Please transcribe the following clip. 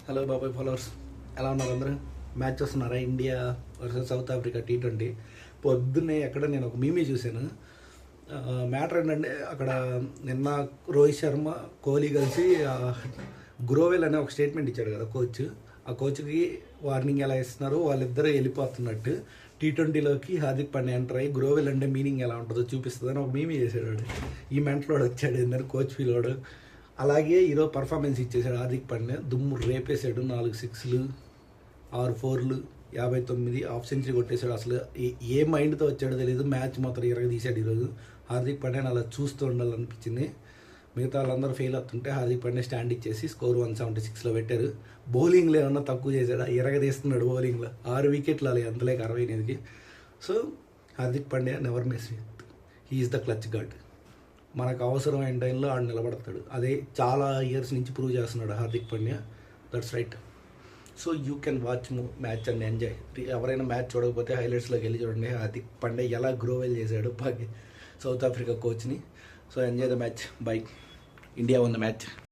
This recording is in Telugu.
హలో బాబాయ్ ఫాలోవర్స్, ఎలా ఉన్నారు అందరూ? మ్యాచ్ వస్తున్నారా? India versus south Africa T20. పొద్దున్నే ఎక్కడ నేను ఒక మీమీ చూశాను. మ్యాటర్ ఏంటంటే అక్కడ నిన్న రోహిత్ శర్మ, కోహ్లీ కలిసి గ్రోవెల్ అనే ఒక స్టేట్మెంట్ ఇచ్చాడు కదా కోచ్. ఆ కోచ్కి వార్నింగ్ ఎలా ఇస్తున్నారు, వాళ్ళిద్దరూ వెళ్ళిపోతున్నట్టు T20లోకి హార్దిక్ పాండ్యా ఎంటర్ అయ్యి గ్రోవెల్ అంటే మీనింగ్ ఎలా ఉంటుందో చూపిస్తుందని ఒక మీమీ చేశాడు వాడు. ఈ మెంటలోడు వచ్చాడు ఏంటంటే కోచ్ ఫీలోడు. అలాగే ఈరోజు పర్ఫార్మెన్స్ ఇచ్చేసాడు హార్దిక్ పాండ్యా. దుమ్ము రేపేశాడు. 4 సిక్స్లు, 6 4లు, 59, హాఫ్ సెంచరీ కొట్టేశాడు. అసలు ఏ మైండ్తో వచ్చాడో తెలియదు. మ్యాచ్ మొత్తం తీశాడు ఈరోజు. హార్దిక్ పాండ్యాని అలా చూస్తూ ఉండాలనిపించింది. మిగతా వాళ్ళందరూ ఫెయిల్ అవుతుంటే హార్దిక్ పాండ్యా స్టాండ్ ఇచ్చేసి స్కోర్ 176లో పెట్టారు. బౌలింగ్లో ఏమన్నా తక్కువ చేశాడు, తీస్తున్నాడు బౌలింగ్లో. 6 వికెట్లు అలా ఎంతలేక 68కి. So Hardik Pandya never miss with, he's the clutch god. మనకు అవసరమైన టైంలో ఆడు నిలబడతాడు. అదే చాలా ఇయర్స్ నుంచి ప్రూవ్ చేస్తున్నాడు Hardik Pandya. That's right. So you can watch match and enjoy. ఎవరైనా మ్యాచ్ చూడకపోతే హైలైట్స్లోకి వెళ్ళి చూడండి. హార్దిక్ పాండ్యా ఎలా గ్రోవెల్ చేశాడు సౌత్ ఆఫ్రికా కోచ్ని. So enjoy the match. Bye. India won the match.